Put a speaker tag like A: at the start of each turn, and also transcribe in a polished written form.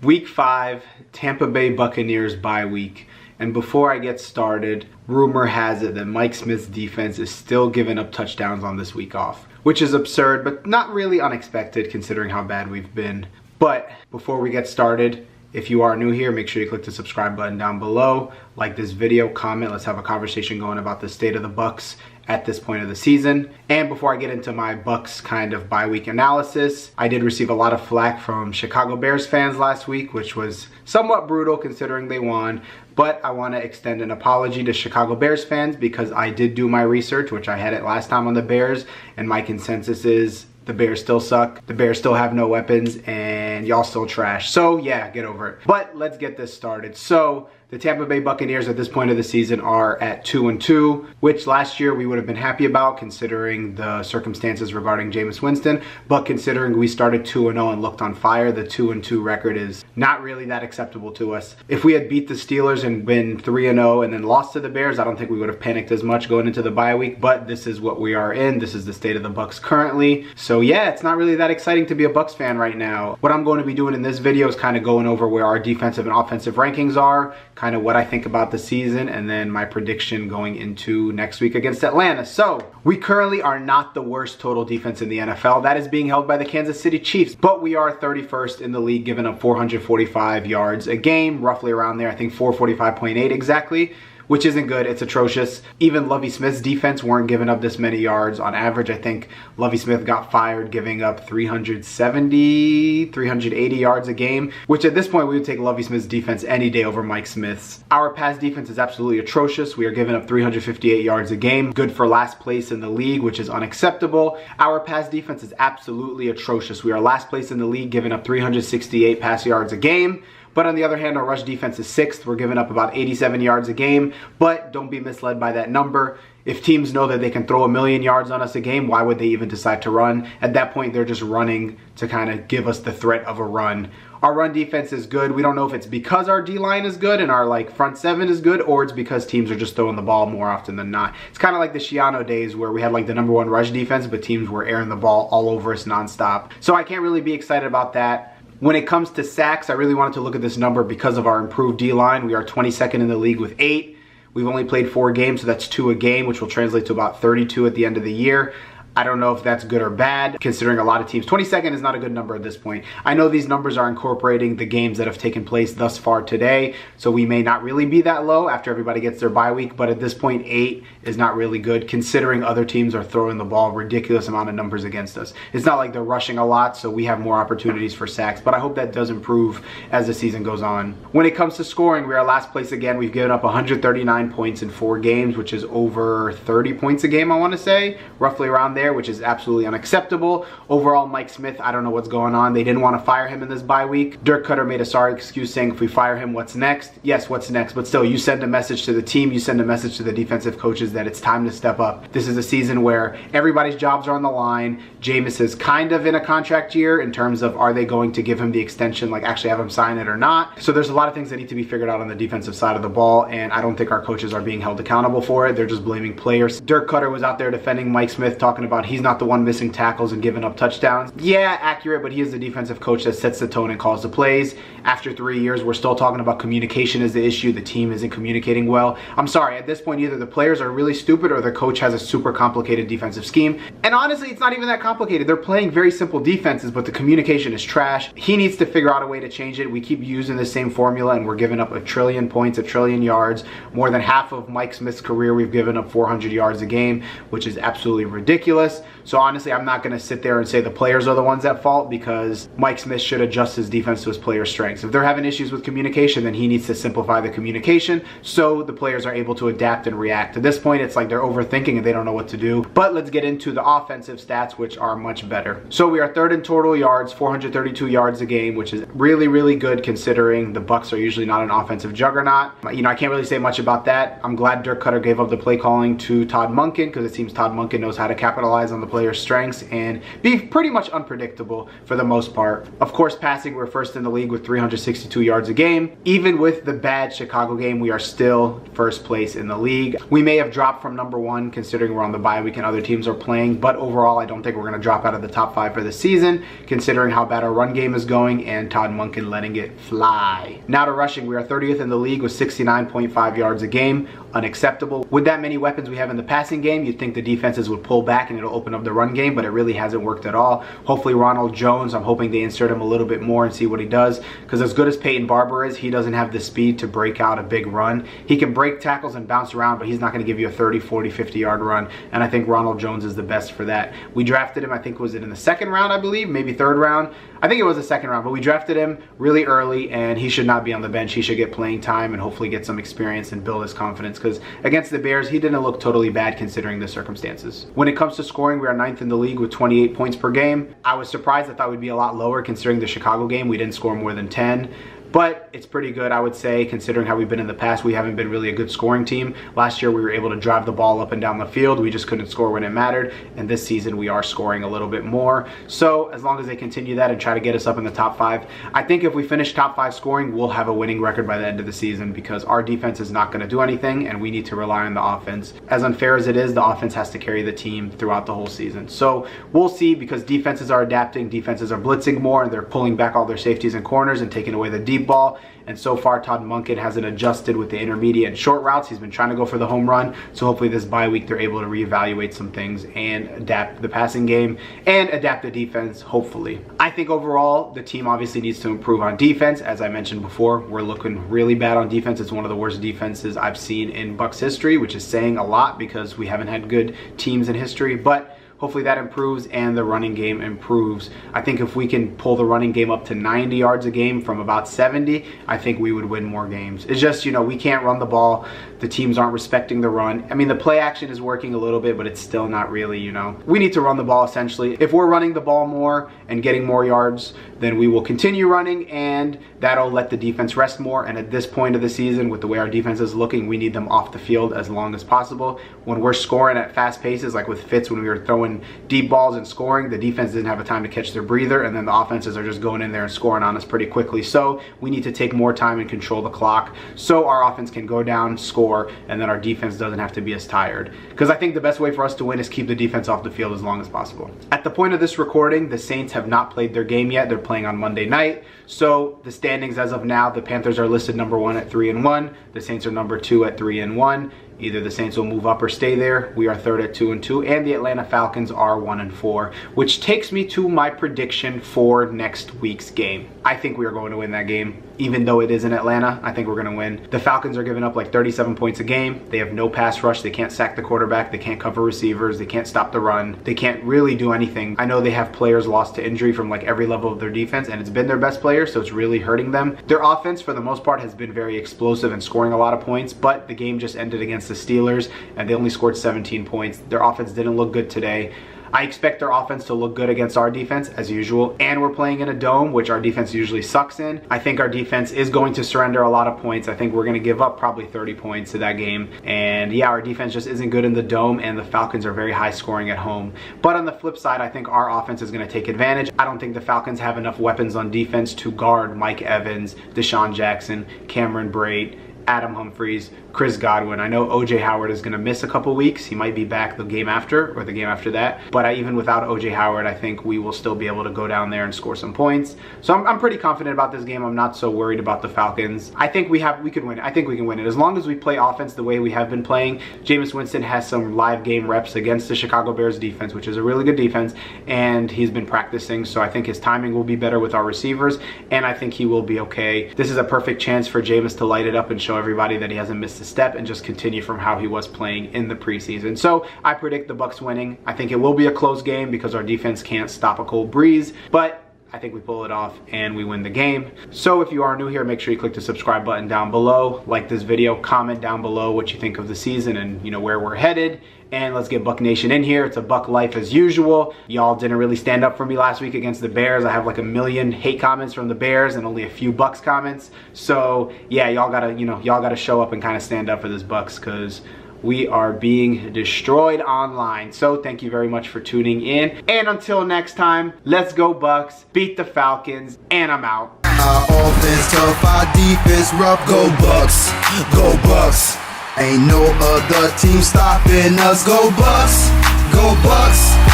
A: Week 5, Tampa Bay Buccaneers bye week. And before I get started, rumor has it that Mike Smith's defense is still giving up touchdowns on this week off, which is absurd, but not really unexpected considering how bad we've been. But before we get started, if you are new here, make sure you click the subscribe button down below, like this video, comment, let's have a conversation going about the state of the Bucs at this point of the season. And before I get into my Bucs kind of bye week analysis, I did receive a lot of flack from Chicago Bears fans last week, which was somewhat brutal considering they won. But I want to extend an apology to Chicago Bears fans because I did do my research, which I had it last time on the Bears, and my consensus is the Bears still suck, the Bears still have no weapons, and y'all still trash. So yeah, get over it. But let's get this started. So the Tampa Bay Buccaneers at this point of the season are at 2-2, which last year we would have been happy about considering the circumstances regarding Jameis Winston. But considering we started 2-0 and looked on fire, the 2-2 record is not really that acceptable to us. If we had beat the Steelers and been 3-0 and then lost to the Bears, I don't think we would have panicked as much going into the bye week. But this is what we are in. This is the state of the Bucs currently. So yeah, it's not really that exciting to be a Bucs fan right now. What I'm going to be doing in this video is kind of going over where our defensive and offensive rankings are, kind of what I think about the season, and then my prediction going into next week against Atlanta. So we currently are not the worst total defense in the NFL. That is being held by the Kansas City Chiefs, but we are 31st in the league, giving up 445 yards a game, roughly around there. I think 445.8 exactly, which isn't good. It's atrocious. Even Lovie Smith's defense weren't giving up this many yards on average. I think Lovie Smith got fired giving up 370, 380 yards a game, which at this point we would take Lovie Smith's defense any day over Mike Smith's. Our pass defense is absolutely atrocious. We are giving up 358 yards a game, good for last place in the league, which is unacceptable. Our pass defense is absolutely atrocious. We are last place in the league, giving up 368 pass yards a game. But on the other hand, our rush defense is 6th. We're giving up about 87 yards a game. But don't be misled by that number. If teams know that they can throw 1,000,000 yards on us a game, why would they even decide to run? At that point, they're just running to kind of give us the threat of a run. Our run defense is good. We don't know if it's because our D-line is good and our front seven is good, or it's because teams are just throwing the ball more often than not. It's kind of like the Schiano days where we had the #1 rush defense, but teams were airing the ball all over us nonstop. So I can't really be excited about that. When it comes to sacks, I really wanted to look at this number because of our improved D-line. We are 22nd in the league with 8. We've only played 4 games, so that's 2 a game, which will translate to about 32 at the end of the year. I don't know if that's good or bad, considering a lot of teams. 22nd is not a good number at this point. I know these numbers are incorporating the games that have taken place thus far today, so we may not really be that low after everybody gets their bye week, but at this point, 8 is not really good, considering other teams are throwing the ball ridiculous amount of numbers against us. It's not like they're rushing a lot, so we have more opportunities for sacks, but I hope that does improve as the season goes on. When it comes to scoring, we are last place again. We've given up 139 points in 4 games, which is over 30 points a game, I want to say, roughly around there, which is absolutely unacceptable. Overall, Mike Smith, I don't know what's going on. They didn't want to fire him in this bye week. Dirk Cutter made a sorry excuse saying, if we fire him, what's next? Yes, what's next? But still, you send a message to the team, you send a message to the defensive coaches that it's time to step up. This is a season where everybody's jobs are on the line. Jameis is kind of in a contract year in terms of, are they going to give him the extension, actually have him sign it or not? So there's a lot of things that need to be figured out on the defensive side of the ball, and I don't think our coaches are being held accountable for it. They're just blaming players. Dirk Cutter was out there defending Mike Smith, talking about he's not the one missing tackles and giving up touchdowns. Yeah, accurate, but he is the defensive coach that sets the tone and calls the plays. After 3 years, we're still talking about communication is the issue. The team isn't communicating well. I'm sorry, at this point, either the players are really stupid or the coach has a super complicated defensive scheme. And honestly, it's not even that complicated. They're playing very simple defenses, but the communication is trash. He needs to figure out a way to change it. We keep using the same formula and we're giving up 1 trillion points, 1 trillion yards. More than half of Mike Smith's career, we've given up 400 yards a game, which is absolutely ridiculous. So honestly, I'm not going to sit there and say the players are the ones at fault, because Mike Smith should adjust his defense to his players' strengths. If they're having issues with communication, then he needs to simplify the communication so the players are able to adapt and react. At this point, it's like they're overthinking and they don't know what to do. But let's get into the offensive stats, which are much better. So we are 3rd in total yards, 432 yards a game, which is really, really good considering the Bucs are usually not an offensive juggernaut. I can't really say much about that. I'm glad Dirk Cutter gave up the play calling to Todd Monken, because it seems Todd Monken knows how to capitalize capitalize on the player's strengths and be pretty much unpredictable for the most part. Of course, passing, we're first in the league with 362 yards a game. Even with the bad Chicago game, we are still first place in the league. We may have dropped from number 1 considering we're on the bye week and other teams are playing, but overall I don't think we're going to drop out of the top 5 for the season considering how bad our run game is going and Todd Monken letting it fly. Now to rushing, we are 30th in the league with 69.5 yards a game. Unacceptable. With that many weapons we have in the passing game, you'd think the defenses would pull back and it'll open up the run game, but it really hasn't worked at all. Hopefully Ronald Jones, I'm hoping they insert him a little bit more and see what he does, because as good as Peyton Barber is, he doesn't have the speed to break out a big run. He can break tackles and bounce around, but he's not going to give you a 30, 40, 50 yard run, and I think Ronald Jones is the best for that. We drafted him, I think, was it in the 2nd round, I believe, maybe 3rd round. I think it was the 2nd round, but we drafted him really early and he should not be on the bench. He should get playing time and hopefully get some experience and build his confidence, because against the Bears, he didn't look totally bad considering the circumstances. When it comes to scoring, we are 9th in the league with 28 points per game. I was surprised. I thought we'd be a lot lower considering the Chicago game. We didn't score more than 10. But it's pretty good, I would say, considering how we've been in the past. We haven't been really a good scoring team. Last year, we were able to drive the ball up and down the field. We just couldn't score when it mattered. And this season, we are scoring a little bit more. So as long as they continue that and try to get us up in the top 5, I think if we finish top 5 scoring, we'll have a winning record by the end of the season, because our defense is not going to do anything and we need to rely on the offense. As unfair as it is, the offense has to carry the team throughout the whole season. So we'll see, because defenses are adapting. Defenses are blitzing more and they're pulling back all their safeties and corners and taking away the deep ball. And so far, Todd Monken hasn't adjusted with the intermediate and short routes. He's been trying to go for the home run. So hopefully this bye week, they're able to reevaluate some things and adapt the passing game and adapt the defense, hopefully. I think overall, the team obviously needs to improve on defense. As I mentioned before, we're looking really bad on defense. It's one of the worst defenses I've seen in Bucs history, which is saying a lot because we haven't had good teams in history. But hopefully that improves and the running game improves. I think if we can pull the running game up to 90 yards a game from about 70, I think we would win more games. It's just, you know, we can't run the ball. The teams aren't respecting the run. I mean, the play action is working a little bit, but it's still not really, you know. We need to run the ball essentially. If we're running the ball more and getting more yards, then we will continue running and that'll let the defense rest more. And at this point of the season, with the way our defense is looking, we need them off the field as long as possible. When we're scoring at fast paces, like with Fitz, when we were throwing deep balls and scoring, the defense didn't have a time to catch their breather, and then the offenses are just going in there and scoring on us pretty quickly. So we need to take more time and control the clock so our offense can go down, score, and then our defense doesn't have to be as tired. Because I think the best way for us to win is keep the defense off the field as long as possible. At the point of this recording, the Saints have not played their game yet. They're playing on Monday night. So the standings as of now, the Panthers are listed number 1 at 3-1. The Saints are number 2 at 3-1. Either the Saints will move up or stay there. We are 3rd at 2-2, and the Atlanta Falcons are 1-4, which takes me to my prediction for next week's game. I think we are going to win that game. Even though it is in Atlanta, I think we're going to win. The Falcons are giving up like 37 points a game. They have no pass rush. They can't sack the quarterback. They can't cover receivers. They can't stop the run. They can't really do anything. I know they have players lost to injury from like every level of their defense, and it's been their best player, so it's really hurting them. Their offense, for the most part, has been very explosive and scoring a lot of points, but the game just ended against the Steelers, and they only scored 17 points. Their offense didn't look good today. I expect their offense to look good against our defense as usual, and we're playing in a dome, which our defense usually sucks in. I think our defense is going to surrender a lot of points. I think we're going to give up probably 30 points to that game, and yeah, our defense just isn't good in the dome, and the Falcons are very high scoring at home. But on the flip side, I think our offense is going to take advantage. I don't think the Falcons have enough weapons on defense to guard Mike Evans, Deshaun Jackson, Cameron Brate, Adam Humphries, Chris Godwin. I know OJ Howard is going to miss a couple weeks. He might be back the game after or the game after that. But even without OJ Howard, I think we will still be able to go down there and score some points. So I'm pretty confident about this game. I'm not so worried about the Falcons. I think we could win it. I think we can win it. As long as we play offense the way we have been playing. Jameis Winston has some live game reps against the Chicago Bears defense, which is a really good defense, and he's been practicing. So I think his timing will be better with our receivers, and I think he will be okay. This is a perfect chance for Jameis to light it up and show everybody that he hasn't missed a step and just continue from how he was playing in the preseason. So I predict the Bucs winning. I think it will be a close game because our defense can't stop a cold breeze, but I think we pull it off and we win the game. So if you are new here, make sure you click the subscribe button down below, like this video, comment down below what you think of the season and where we're headed. And let's get Buck Nation in here. It's a Buck life as usual. Y'all didn't really stand up for me last week against the Bears. I have like 1 million hate comments from the Bears and only a few Bucks comments. So yeah, y'all gotta show up and kind of stand up for this Bucks, because we are being destroyed online. So thank you very much for tuning in. And until next time, let's go Bucks, beat the Falcons, and I'm out.
B: Our offense tough, our defense rough. Go Bucks, go Bucks. Ain't no other team stopping us. Go Bucks, go Bucks.